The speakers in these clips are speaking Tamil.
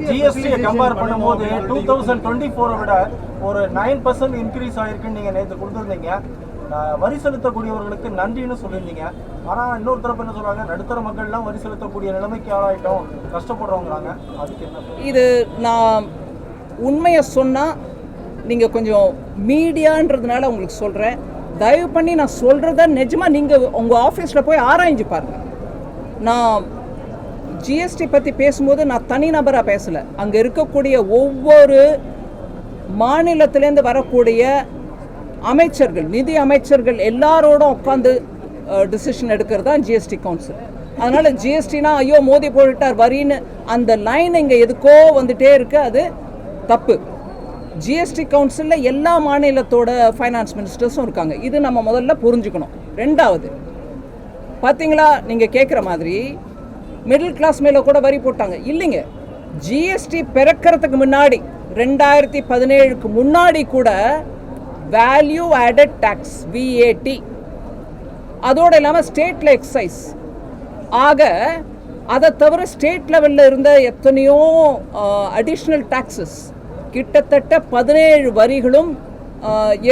ஜிஎஸ்டியை கம்பேர் பண்ணும்போது 2024 விட ஒரு 9% இன்க்ரீஸ் ஆயிருக்குன்னு நீங்கள் நேற்று கொடுத்துருந்தீங்க. வரி செலுத்தக்கூடியவர்களுக்கு நன்றின்னு சொல்லியிருந்தீங்க. ஆனால் இன்னொரு தரப்பு என்ன சொல்கிறாங்க, நடுத்தர மக்கள்லாம் வரி செலுத்தக்கூடிய நிலைமைக்கு ஆளாயிட்டோம், கஷ்டப்படுறவங்கிறாங்க. அதுக்கு என்ன? இது நான் உண்மையை சொன்னால் நீங்கள் கொஞ்சம் மீடியான்றதுனால உங்களுக்கு சொல்கிறேன். தயவு பண்ணி நான் சொல்கிறத நிஜமாக நீங்கள் உங்கள் ஆஃபீஸில் போய் ஆராய்ஞ்சு பாருங்கள். நான் ஜிஎஸ்டி பற்றி பேசும்போது நான் தனிநபராக பேசலை. அங்கே இருக்கக்கூடிய ஒவ்வொரு மாநிலத்திலேருந்து வரக்கூடிய அமைச்சர்கள், நிதி அமைச்சர்கள் எல்லாரோடும் உட்காந்து டிசிஷன் எடுக்கிறது தான் ஜிஎஸ்டி கவுன்சில். அதனால் ஜிஎஸ்டினா ஐயோ மோதி போட்டுட்டார் வரின்னு அந்த லைன் இங்கே எதுக்கோ வந்துட்டே இருக்குது. அது தப்பு. ஜிஎஸ்டி கவுன்சிலில் எல்லா மாநிலத்தோட ஃபைனான்ஸ் மினிஸ்டர்ஸும் இருக்காங்க. இது நம்ம முதல்ல புரிஞ்சுக்கணும். ரெண்டாவது, பார்த்தீங்களா நீங்கள் கேட்குற மாதிரி மிடில் கிளாஸ் மேலே கூட வரி போட்டாங்க இல்லைங்க. ஜிஎஸ்டி பிறக்கிறதுக்கு முன்னாடி 2017க்கு முன்னாடி கூட வேல்யூ ஆடட் டேக்ஸ் VAT, அதோடு இல்லாமல் ஸ்டேட்டில் எக்ஸைஸ் ஆக, அதை தவிர ஸ்டேட் லெவலில் இருந்த எத்தனையோ அடிஷ்னல் டாக்ஸஸ், கிட்டத்தட்ட 17 வரிகளும்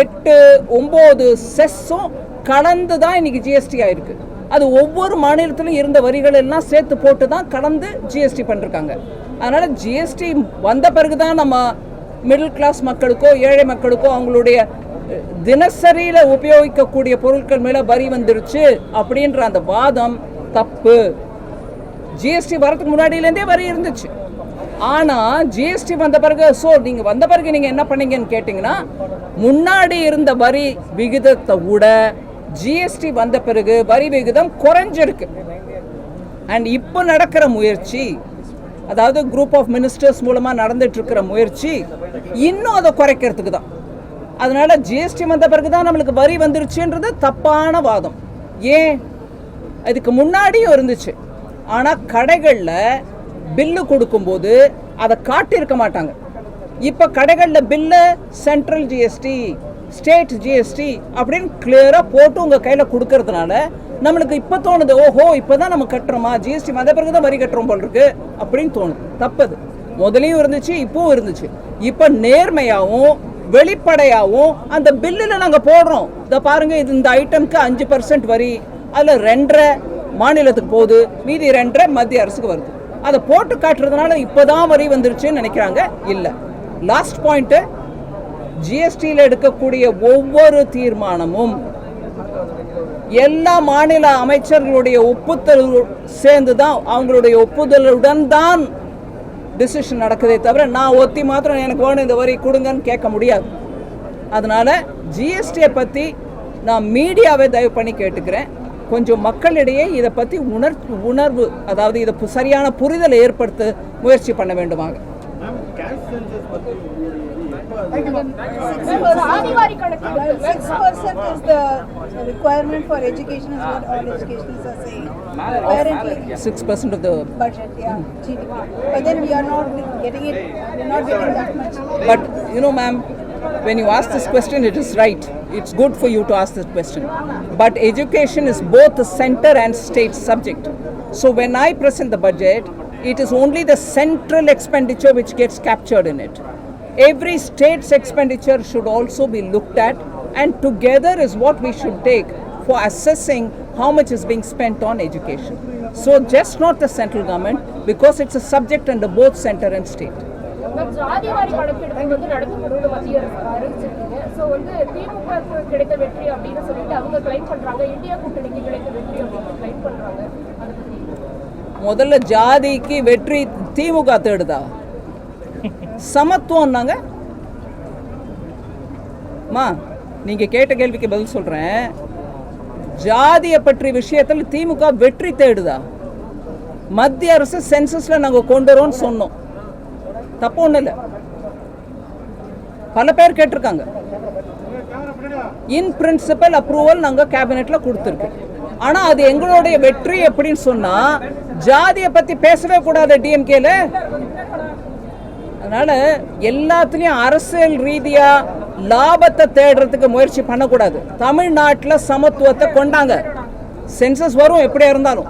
8-9 செஸ்ஸும் கலந்து தான் இன்றைக்கி ஜிஎஸ்டி ஆகிருக்கு. அது ஒவ்வொரு மாநிலத்திலும் இருந்த வரிகள் எல்லாம் சேர்த்து போட்டு தான் கலந்து ஜிஎஸ்டி பண்ணிருக்காங்க. அதனால் ஜிஎஸ்டி வந்த பிறகு தான் நம்ம மிடில் கிளாஸ் மக்களுக்கோ ஏழை மக்களுக்கோ அவங்களுடைய தினசரியில் உபயோகிக்கக்கூடிய பொருட்கள் மேலே வரி வந்துருச்சு அப்படின்ற அந்த வாதம் தப்பு. ஜிஎஸ்டி வரதுக்கு முன்னாடியிலேருந்தே வரி இருந்துச்சு. ஆனால் ஜிஎஸ்டி வந்த பிறகு நீங்கள் வந்த பிறகு நீங்கள் என்ன பண்ணீங்கன்னு கேட்டிங்கன்னா, முன்னாடி இருந்த வரி விகிதத்தை விட ஜிஎஸ்டி வந்த பிறகு வரி விகிதம் குறைஞ்சிருக்கு. அண்ட் இப்போ நடக்கிற முயற்சி, அதாவது குரூப் ஆஃப் மினிஸ்டர்ஸ் மூலமாக நடந்துட்டு இருக்கிற முயற்சி இன்னும் அதை குறைக்கிறதுக்கு தான். அதனால ஜிஎஸ்டி வந்த பிறகு தான் நம்மளுக்கு வரி வந்துருச்சுன்றது தப்பான வாதம். ஏன், அதுக்கு முன்னாடியும் இருந்துச்சு. ஆனால் கடைகளில் பில்லு கொடுக்கும்போது அதை காட்டியிருக்க மாட்டாங்க. இப்போ கடைகளில் bill central GST, state GST அப்படின்னு கிளியராக போட்டு உங்கள் கையில் கொடுக்கறதுனால நம்மளுக்கு இப்போ தோணுது, ஓஹோ இப்போ தான் நம்ம கட்டுறோமா, ஜிஎஸ்டி வந்த பிறகு தான் வரி கட்டுறோம் போல் இருக்கு அப்படின்னு தோணுது. தப்பது. முதலையும் இருந்துச்சு, இப்போவும் இருந்துச்சு. இப்போ நேர்மையாகவும் வெளிப்படையாகவும் அந்த பில்லில் நாங்கள் போடுறோம். இதை பாருங்கள், இது இந்த ஐட்டம்க்கு 5% வரி, அதில் 2.5 மாநிலத்துக்கு போகுது, மீதி 2.5 மத்திய அரசுக்கு வருது. அதை போட்டு காட்டுறதுனால இப்போ தான் வரி வந்துருச்சுன்னு நினைக்கிறாங்க. இல்லை. லாஸ்ட் பாயிண்ட்டு, ஜிஎஸ்டியில் எடுக்கக்கூடிய ஒவ்வொரு தீர்மானமும் எல்லா மாநில அமைச்சர்களுடைய ஒப்புதல் சேர்ந்து தான், அவங்களுடைய ஒப்புதலுடன் தான் டிசிஷன் நடக்குதே தவிர நான் ஒத்தி மாத்திரம் எனக்கு வேணும் இந்த வரி கொடுங்கன்னு கேட்க முடியாது. அதனால் ஜிஎஸ்டியை பற்றி நான் மீடியாவை தயவு பண்ணி கேட்டுக்கிறேன், கொஞ்சம் மக்களிடையே இதை பற்றி உணர்வு, அதாவது இதை சரியான புரிதலை ஏற்படுத்த முயற்சி பண்ண வேண்டுமாக. Percent is the requirement for education, is what all educationists are saying. Apparently 6% of the budget, yeah, GDP. But then we are not getting it. We're not getting that much. But you know, ma'am, when you ask this question, it is right. It's good for you to ask this question. But education is both a center and state subject. So when I present the budget, it is only the central expenditure which gets captured in it. Every state's expenditure should also be looked at, and together is what we should take for assessing how much is being spent on education. So just not the central government, because it's a subject under both center and state. ஜாதிவாரி கணக்கெடுப்பு வந்து நடத்தப்படுவது மத்திய அறிவிச்சிருக்கீங்க. ஸோ வந்து திமுக கிடைத்த வெற்றி அப்படின்னு சொல்லிட்டு அவங்க கிளைம் பண்றாங்க, இந்தியா கூட்டணிக்கு கிடைத்த வெற்றி அப்படின்னு கிளைம் பண்றாங்க. முதல்ல ஜாதிக்கு வெற்றி திமுக தேடுதா? சமத்துவம்னாங்க. நீங்க கேட்ட கேள்விக்கு பதில் சொல்றேன். ஜாதியை பற்றி விஷயத்தில் திமுக வெற்றி தேடுதா? மத்திய அரசு சென்சஸ்ல நாங்க கொண்டு வரோம்னு சொன்னோம், தப்பு ஒண்ணு இல்லை. பல பேர் கேட்டிருக்காங்க. இன் பிரின்சிபல் அப்ரூவல் நாங்க கேபினெட்ல கொடுத்துருக்கோம். ஆனா அது எங்களுடைய வெற்றி எப்படின்னு சொன்னா, ஜாதியை பத்தி பேசவே கூடாது டிஎம்கேல. அதனால எல்லாத்துலேயும் அரசியல் ரீதியாக லாபத்தை தேடுறதுக்கு முயற்சி பண்ணக்கூடாது. தமிழ்நாட்டில் சமத்துவத்தை கொண்டாங்க. சென்சஸ் வரும் எப்படியா இருந்தாலும்,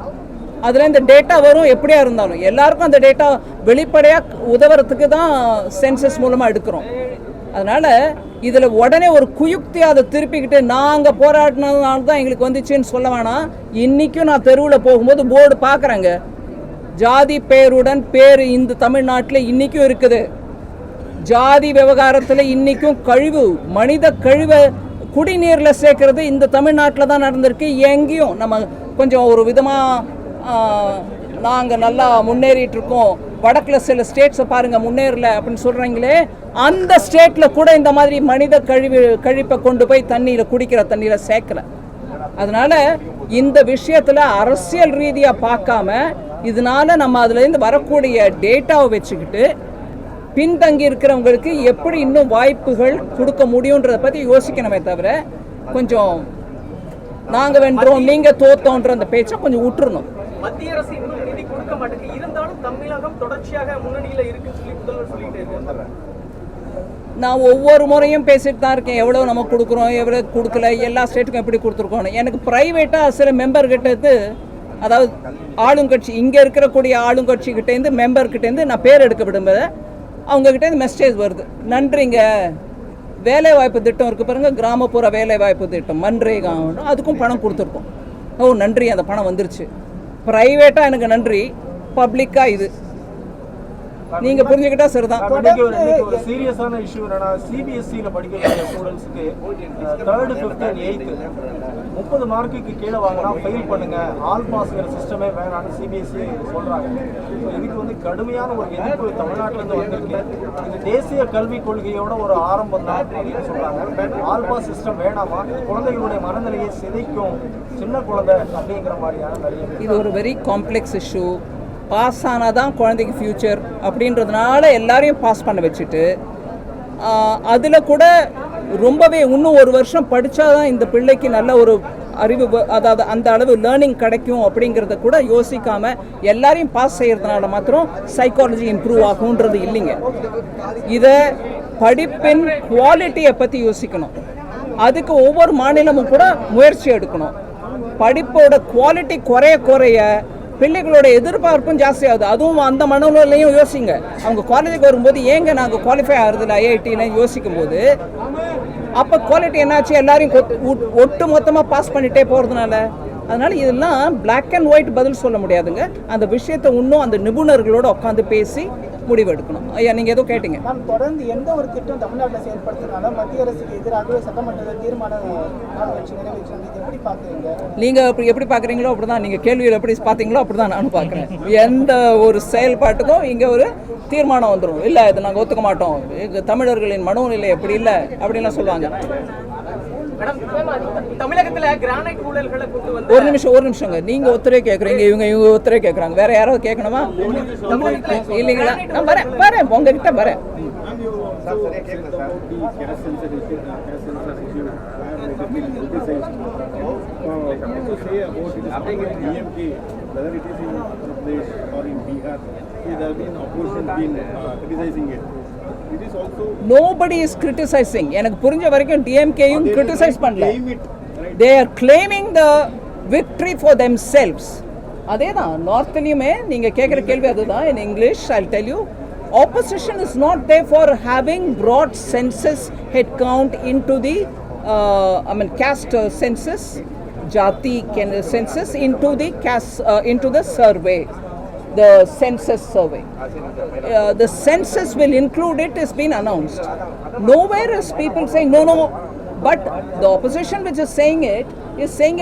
அதில் இந்த டேட்டா வரும். எப்படியா இருந்தாலும் எல்லாருக்கும் அந்த டேட்டா வெளிப்படையாக உதவுறதுக்கு தான் சென்சஸ் மூலமாக எடுக்கிறோம். அதனால் இதில் உடனே ஒரு குயுக்தியாக அதை திருப்பிக்கிட்டு நாங்கள் போராடினதுனால தான் எங்களுக்கு வந்துச்சுன்னு சொல்ல வேணாம். இன்றைக்கும் நான் தெருவில் போகும்போது போர்டு பார்க்குறேங்க, ஜாதி பேருடன் பேர் இந்த தமிழ்நாட்டில் இன்றைக்கும் இருக்குது. ஜாதி விவகாரத்தில் இன்றைக்கும் கழிவு, மனித கழிவை குடிநீரில் சேர்க்கறது இந்த தமிழ்நாட்டில் தான் நடந்திருக்கு. எங்கேயும் நம்ம கொஞ்சம் ஒரு விதமாக நாங்கள் நல்லா முன்னேறிட்டு இருக்கோம், வடக்கில் சில ஸ்டேட்ஸை பாருங்கள் முன்னேறல அப்படின்னு சொல்கிறீங்களே, அந்த ஸ்டேட்டில் கூட இந்த மாதிரி மனித கழிப்பை கொண்டு போய் தண்ணியில் குடிக்கிற தண்ணியில் சேர்க்கல. அதனால் இந்த விஷயத்தில் அரசியல் ரீதியாக பார்க்காம இதனால நம்ம அதுலேருந்து வரக்கூடிய டேட்டாவை வச்சுக்கிட்டு பின்தங்கி இருக்கிறவங்களுக்கு எப்படி இன்னும் வாய்ப்புகள் கொடுக்க முடியுன்றதை பற்றி யோசிக்கணுமே தவிர கொஞ்சம் நாங்கள் வென்றோம் நீங்கள் தோத்தோன்ற அந்த பேச்சை கொஞ்சம் விட்டுறணும். மத்திய அரசு இன்னும் நிதி கொடுக்க மாட்டேங்குது, இருந்தாலும் தமிழகம் தொடர்ச்சியாக முன்னணியில் இருக்குன்னு சொல்லி முதல்வர் சொல்லிட்டு இருக்காரு. நான் ஒவ்வொரு முறையும் பேசிட்டு தான் இருக்கேன், எவ்வளோ நம்ம கொடுக்குறோம், எவ்வளோ கொடுக்கல, எல்லா ஸ்டேட்டுக்கும் எப்படி கொடுத்துருக்கோம். எனக்கு ப்ரைவேட்டாக சில மெம்பர்கிட்டேருந்து, அதாவது ஆளுங்கட்சி இங்கே இருக்கக்கூடிய ஆளுங்கட்சிக்கிட்டேருந்து மெம்பர்கிட்டேருந்து நான் பேர் எடுக்க விடும்போது அவங்கக்கிட்டேருந்து மெசேஜ் வருது, நன்றிங்க வேலைவாய்ப்பு திட்டம் இருக்குது பாருங்க, கிராமப்புற வேலைவாய்ப்பு திட்டம் மன்ரேகா, அதுக்கும் பணம் கொடுத்துருக்கோம். ஓ நன்றி, அந்த பணம் வந்துருச்சு. ப்ரைவேட்டாக எனக்கு நன்றி, பப்ளிக்காக இது நீங்கள் புரிஞ்சுக்கிட்டா சரிதான். ஒரு சீரியஸான இஷ்யூ என்னன்னா, சிபிஎஸ்சியில் படிக்கக்கூடிய ஸ்டூடெண்ட்ஸுக்கு 3rd, 5th and 8th 30 மார்க்குக்கு கீழே வாங்கினா ஃபெயில் பண்ணுங்க, ஆல் பாஸ்ங்கிற சிஸ்டமே வேணான்னு சிபிஎஸ்சி சொல்கிறாங்க. இதுக்கு வந்து கடுமையான ஒரு எதிர்ப்பு தமிழ்நாட்டிலேருந்து வந்திருக்கு. இது தேசிய கல்விக் கொள்கையோட ஒரு ஆரம்பம் தான் அப்படின்னு சொல்கிறாங்க. ஆல் பாஸ் சிஸ்டம் வேணாமா, குழந்தைகளுடைய மனநிலையை சிதைக்கும், சின்ன குழந்தை அப்படிங்கிற மாதிரியான நிறைய. இது ஒரு வெரி காம்ப்ளெக்ஸ் இஷ்யூ. பாஸ் ஆனால் தான் குழந்தைக்கு ஃப்யூச்சர் அப்படின்றதுனால எல்லாரையும் பாஸ் பண்ண வச்சுட்டு அதில் கூட ரொம்பவே இன்னும் ஒரு வருஷம் படித்தா தான் இந்த பிள்ளைக்கு நல்ல ஒரு அறிவு, அதாவது அந்த அளவு லேர்னிங் கிடைக்கும் அப்படிங்கிறத கூட யோசிக்காமல் எல்லாரையும் பாஸ் செய்கிறதுனால மாத்திரம் சைக்காலஜி இம்ப்ரூவ் ஆகுன்றது இல்லைங்க. இதை படிப்பின் குவாலிட்டியை பற்றி யோசிக்கணும். அதுக்கு ஒவ்வொரு மாநிலமும் கூட முயற்சி எடுக்கணும். படிப்போட குவாலிட்டி குறைய பிள்ளைகளோட எதிர்பார்ப்பும் ஜாஸ்தியாகுது. அதுவும் அந்த மனநிலையும் யோசிங்க. அவங்க காலேஜுக்கு வரும்போது ஏங்க நாங்கள் குவாலிஃபை ஆகுறதில்ல ஐஐடின்னு யோசிக்கும் போது அப்போ குவாலிட்டி என்னாச்சு, எல்லாரையும் ஒட்டு மொத்தமாக பாஸ் பண்ணிகிட்டே போகிறதுனால. அதனால் இதெல்லாம் பிளாக் அண்ட் ஒயிட் பதில் சொல்ல முடியாதுங்க. அந்த விஷயத்தை இன்னும் அந்த நிபுணர்களோடு உட்காந்து பேசி முடிவெடுக்கணும். ஐயா நீங்கள் ஏதோ கேட்டீங்க. மேம், தொடர்ந்து எந்த ஒரு திட்டம் தமிழ்நாட்டில் செயல்படுத்தினாலும் மத்திய அரசுக்கு எதிராக சட்டமன்றத்தில் தீர்மானம் நிறைவேற்றாங்க. எப்படி பார்க்குறீங்க நீங்கள் எப்படி பார்க்குறீங்களோ அப்படி தான், நீங்கள் கேள்வியில் எப்படி பார்த்தீங்களோ அப்படி தான் நானும் பார்க்குறேன். எந்த ஒரு செயல்பாட்டுக்கும் இங்கே ஒரு தீர்மானம் வந்துடும், இல்லை இதை நாங்கள் ஒத்துக்க மாட்டோம், எங்கள் தமிழர்களின் மனோநிலை எப்படி இல்லை அப்படின்லாம் சொல்லுவாங்க. தமிழகத்துல கிரானைட் ஊழல்களை கொண்டு வந்து ஒரு நிமிஷங்க, நீங்க ஒருத்தரே கேட்குறீங்க, இவங்க ஒருத்தரே கேட்குறாங்க, வேற யாராவது கேட்கணுமா? இல்லைங்களா? நான் வரேன் உங்ககிட்ட வரேன். Nobody is criticizing. எனக்கு புரிஞ்ச வரைக்கும் டிஎம்கேயும் கிரிட்டிசைஸ் பண்ணல. They are claiming the victory for themselves. அதேதான் நார்த்லயுமே நீங்க கேட்குற கேள்வி அதுதான். In English I'll tell you, opposition is not there for having brought census head count into the caste census, jati census into the caste into the survey, the census survey. The census will include it has been announced. Nowhere is people saying no, but the opposition which is saying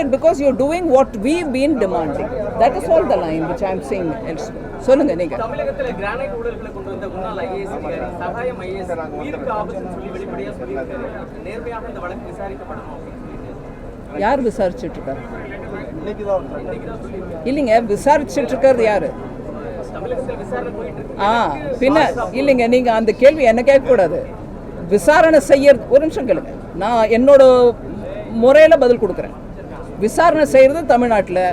it because you're doing what we've been demanding. That is all the line which I'm saying elsewhere. சொல்லுங்க நீங்க. தமிழகத்துல கிரானைட் ஊழல்களை கொண்டு வந்த முன்னாள் ஐஏஎஸ் அதிகாரி சகாயம் ஐஏஎஸ் உயிருக்கு ஆபத்துன்னு சொல்லி வெளிப்படையா சொல்லியிருக்காரு. நேர்மையாக இந்த வழக்கு விசாரிக்கப்படணும் அப்படின்னு யார் விசாரிச்சுட்டு இருக்காரு? இல்லைங்க, விசாரிச்சுட்டு இருக்கிறது யாரு? பின்ன இல்லைங்க, நீங்க அந்த கேள்வி என்ன கேட்கக்கூடாது. விசாரணை செய்யறது, ஒரு நிமிஷம் கேளுங்க, நான் என்னோட முறையில் பதில் கொடுக்குறேன். விசாரணை செய்கிறது தமிழ்நாட்டில்,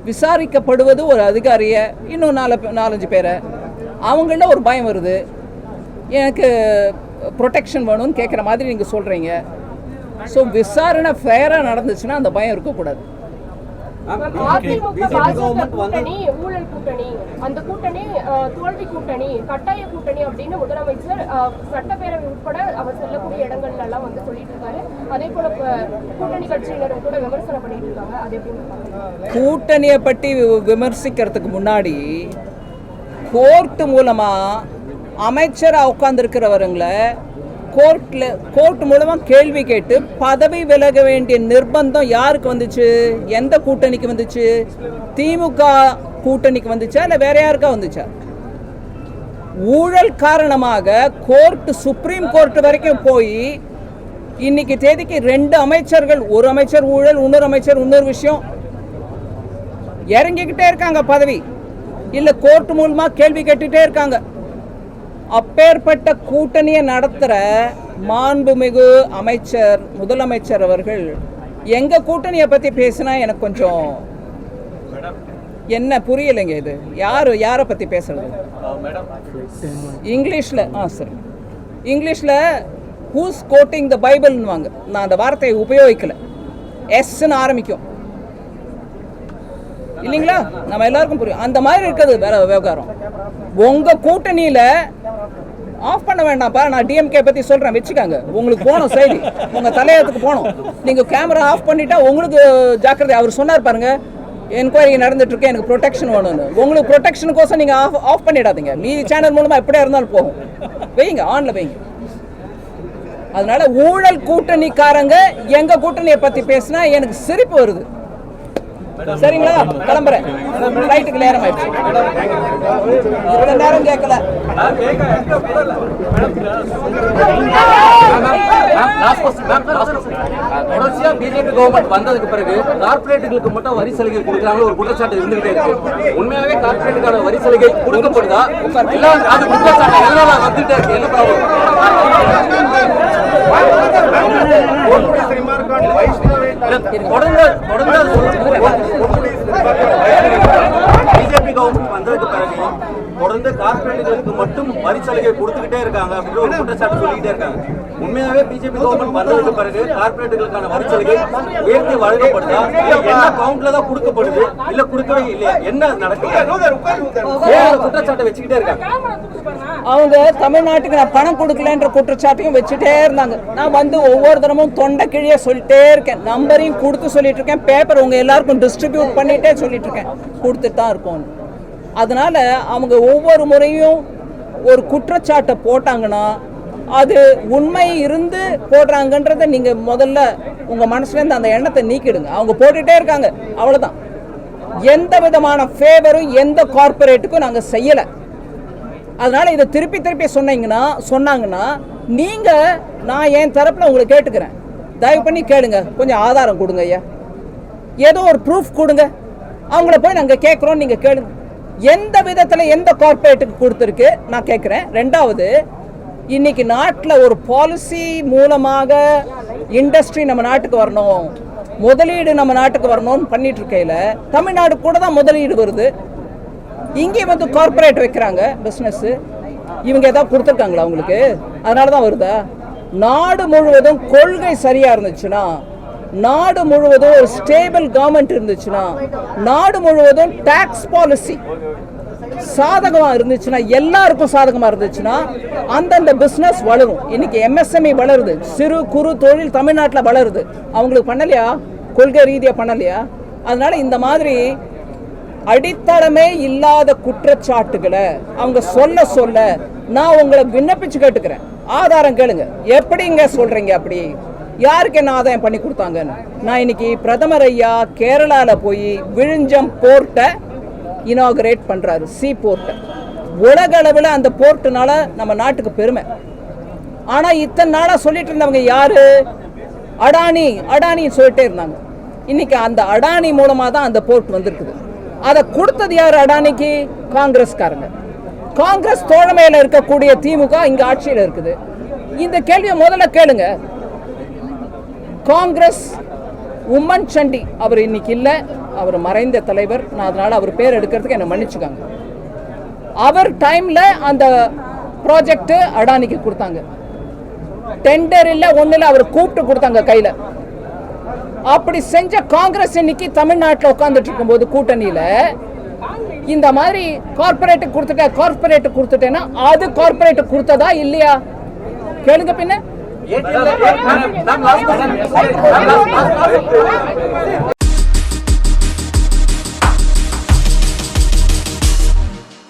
விசாரிக்கப்படுவது ஒரு அதிகாரியை, இன்னும் 4-5 பேரை. அவங்கள ஒரு பயம் வருது, எனக்கு ப்ரொடெக்ஷன் வேணும்னு கேட்குற மாதிரி நீங்கள் சொல்கிறீங்க. ஸோ விசாரணை ஃபேராக நடந்துச்சுன்னா அந்த பயம் இருக்கக்கூடாது. அதிமுக பாஜக கூட்டணி ஊழல் கூட்டணி, அந்த கூட்டணி தோல்வி கூட்டணி, கட்டாய கூட்டணி அப்படின்னு முதலமைச்சர் சட்டப்பேரவை உட்பட அவர் செல்லக்கூடிய இடங்கள்ல எல்லாம் வந்து சொல்லிட்டு இருக்காரு. அதே போல கூட்டணி கட்சியினரும் கூட விமர்சனம் பண்ணிட்டு இருக்காங்க. அது எப்படி கூட்டணியை பற்றி விமர்சிக்கிறதுக்கு முன்னாடி கோர்ட் மூலமா அமைச்சராக உட்கார்ந்துருக்கிறவங்களை கோர்ட் மூலமா கேள்வி கேட்டு பதவி விலக வேண்டிய நிர்பந்தம் யாருக்கு வந்துச்சு? எந்த கூட்டணிக்கு வந்துச்சு? திமுக கூட்டணிக்கு வந்துச்சா இல்ல வேற யாருக்கா வந்துச்சா? ஊழல் காரணமாக கோர்ட், சுப்ரீம் கோர்ட் வரைக்கும் போய் இன்னைக்கு தேதிக்கு 2 அமைச்சர்கள், ஒரு அமைச்சர் ஊழல், இன்னொரு அமைச்சர் இன்னொரு விஷயம், இறங்கிக்கிட்டே இருக்காங்க பதவி, இல்ல கோர்ட் மூலமா கேள்வி கேட்டுட்டே இருக்காங்க. அப்பேற்பட்ட கூட்டணியை நடத்துகிற மாண்புமிகு அமைச்சர், முதலமைச்சர் அவர்கள் எங்க கூட்டணியை பத்தி பேசினா எனக்கு கொஞ்சம் என்ன புரியலைங்க. இது யாரை பத்தி பேசுறது? இங்கிலீஷ்ல சரி, இங்கிலீஷ்ல ஹூஸ் கோட்டிங் த பைபிள்னுவாங்க. நான் அந்த வார்த்தையை உபயோகிக்கல. எஸ்ன்னு ஆரம்பிக்கும் இல்லைங்களா? நம்ம எல்லாருக்கும் புரியும். அந்த மாதிரி இருக்குது வேற விவகாரம். உங்க கூட்டணியில ஆஃப் பண்ண வேண்டாம்ப்பா, நான் டிஎம்கே பத்தி சொல்றேன், வச்சுக்காங்க. உங்களுக்கு போகணும் செய்தி, உங்க தலையத்துக்கு போகணும். நீங்க கேமரா ஆஃப் பண்ணிட்டா உங்களுக்கு ஜாக்கிரதை. அவர் சொன்னார் பாருங்க, என்கொயரி நடந்துட்டு இருக்கு, எனக்கு ப்ரொடெக்ஷன் வேணும்னு. உங்களுக்கு ப்ரொடெக்ஷனுக்கோசம் நீங்க ஆஃப் பண்ணிடாதீங்க. மீதி சேனல் மூலமா எப்படியா இருந்தாலும் போகும், வைங்க, ஆன்ல வைங்க. அதனால ஊழல் கூட்டணிக்காரங்க எங்க கூட்டணியை பத்தி பேசினா எனக்கு சிரிப்பு வருது. சரிங்களா? கிளம்புறேன், ஃப்ளைட்டுக்கு நேரம் ஆயிடுச்சு. இவ்வளவு நேரம் கேட்கல. தொடர்ச்சியா பிஜேபி கவர்மெண்ட் வந்ததுக்கு பிறகு கார்பரேட்டுகளுக்கு மட்டும் வரி சலுகை கொடுக்குறாங்க ஒரு குற்றச்சாட்டு இருந்துகிட்டே இருக்கு. உண்மையாவே கார்பரேட்டுக்கான வரி சலுகை கொடுக்கப்படுதா? அது குற்றச்சாட்டு எதனால வந்துட்டே இருக்கு? என்ன ப்ராப்ளம்? பிஜேபி கவர்மெண்ட் வந்ததுக்கு பிறகு தொடர்ந்து கார்பரேட்டுகளுக்கு மட்டும் வரி சலுகை கொடுத்துக்கிட்டே இருக்காங்க அப்படின்ற ஒரு குற்றச்சாட்டு சொல்லிக்கிட்டே இருக்காங்க. உண்மையாவே பிஜேபி கவர்மெண்ட் வந்ததுக்கு பிறகு கார்பரேட்டுகளுக்கான வரி சலுகை உயர்த்தி வழங்கப்படுதா? என்ன கவுண்ட்ல தான் கொடுக்கப்படுது, இல்ல கொடுக்கவே இல்லையா? என்ன நடக்குது? குற்றச்சாட்டை வச்சுக்கிட்டே இருக்காங்க. அவங்க தமிழ்நாட்டுக்கு நான் பணம் கொடுக்கலன்ற குற்றச்சாட்டையும் வச்சுட்டே இருந்தாங்க. நான் வந்து ஒவ்வொரு தினமும் தொண்டை கிழிய சொல்லிட்டே இருக்கேன், நம்பரையும் கொடுத்து சொல்லிட்டு இருக்கேன், பேப்பர் உங்க எல்லாருக்கும் டிஸ்ட்ரிபியூட் பண்ணிட்டே சொல்லிட்டு இருக்கேன், கொடுத்துட்டு தான் இருக்கோம். அதனால அவங்க ஒவ்வொரு முறையும் ஒரு குற்றச்சாட்டை போட்டாங்கன்னா அது உண்மை இருந்து போடுறாங்கன்றத நீங்க முதல்ல உங்க மனசுல இருந்து அந்த எண்ணத்தை நீக்கிடுங்க. அவங்க போட்டுட்டே இருக்காங்க, அவ்வளவுதான். எந்த விதமான ஃபேவரும் எந்த கார்பரேட்டுக்கும் நாங்க செய்யல. அதனால இதை திருப்பி திருப்பி சொன்னாங்கன்னா நீங்க, நான் என் தரப்புல உங்களை கேட்டுக்கிறேன், தயவு பண்ணி கேளுங்க, கொஞ்சம் ஆதாரம் கொடுங்க ஐயா, ஏதோ ஒரு ப்ரூஃப் கொடுங்க. அவங்கள போய் நாங்க கேட்குறோம், நீங்க கேளுங்க. எந்த விதத்துல எந்த கார்பரேட்டுக்கு கொடுத்துருக்கு நான் கேட்குறேன். ரெண்டாவது, இன்னைக்கு நாட்டில் ஒரு பாலிசி மூலமாக இண்டஸ்ட்ரி நம்ம நாட்டுக்கு வரணும், முதலீடு நம்ம நாட்டுக்கு வரணும்னு பண்ணிட்டு இருக்கையில தமிழ்நாடு கூட தான் முதலீடு வருது. இங்கே வந்து கார்பரேட் வைக்கிறாங்க பிஸ்னஸ். இவங்க ஏதாவது கொடுத்துருக்காங்களா அவங்களுக்கு? அதனால தான் வருதா? நாடு முழுவதும் கொள்கை சரியா இருந்துச்சுன்னா, நாடு முழுவதும் ஒரு ஸ்டேபிள் கவர்மெண்ட் இருந்துச்சுன்னா, நாடு முழுவதும் டாக்ஸ் பாலிசி சாதகமா இருந்துச்சுன்னா, எல்லாருக்கும் சாதகமா இருந்துச்சுன்னா அந்தந்த பிசினஸ் வளரும். இன்னைக்கு எம்எஸ்எம்இ வளருது, சிறு குறு தொழில் தமிழ்நாட்டில் வளருது. அவங்களுக்கு பண்ணலையா? கொள்கை ரீதியா பண்ணலையா? அதனால இந்த மாதிரி அடித்தளமே இல்லாத குற்றச்சாட்டுகளை அவங்க சொல்ல நான் உங்களை விண்ணப்பிச்சு கேட்டுக்கிறேன், ஆதாரம் கேளுங்க. எப்படிங்க சொல்றீங்க? அப்படி யாருக்கு என்ன ஆதாயம் பண்ணி கொடுத்தாங்கன்னு? நான் இன்னைக்கு பிரதமர் ஐயா கேரளால போய் விழுஞ்சம் போர்ட்டை இனாகரேட் பண்றாரு, சி போர்ட்டை. உலக அளவில் அந்த போர்ட்டுனால நம்ம நாட்டுக்கு பெருமை. ஆனா இத்தனை நாளா சொல்லிட்டு இருந்தவங்க யாரு? அடானி சொல்லிட்டே இருந்தாங்க. இன்னைக்கு அந்த அடானி மூலமா தான் அந்த போர்ட் வந்திருக்குது. அதை கொடுத்தது யாரு? அடானிக்கு காங்கிரஸ்காரங்க. காங்கிரஸ் தோழமையில இருக்கக்கூடிய திமுக இங்க ஆட்சியில் இருக்குது. இந்த கேள்வியை முதல்ல கேளுங்க. காங்கிரஸ் உம்மன் சண்டி அவர் இன்னைக்கு இல்லை, அவர் மறைந்த தலைவர். நான் அதனால அவர் பேர் எடுக்கிறதுக்கு என்ன மன்னிச்சுக்காங்க. அவர் டைம்ல அந்த ப்ராஜெக்ட் அடானிக்கு கொடுத்தாங்க. டெண்டர் இல்லை, ஒன்றும் இல்லை, அவர் கூப்பிட்டு கொடுத்தாங்க கையில். அப்படி செஞ்ச காங்கிரஸ் இன்னைக்கு தமிழ்நாட்டில் உட்கார்ந்துட்டு இருக்கும்போது கூட்டணியில இந்த மாதிரி கார்பரேட் கொடுத்துட்டேன்னா அது கார்பரேட் கொடுத்ததா இல்லையா கேளுங்க பின்ன.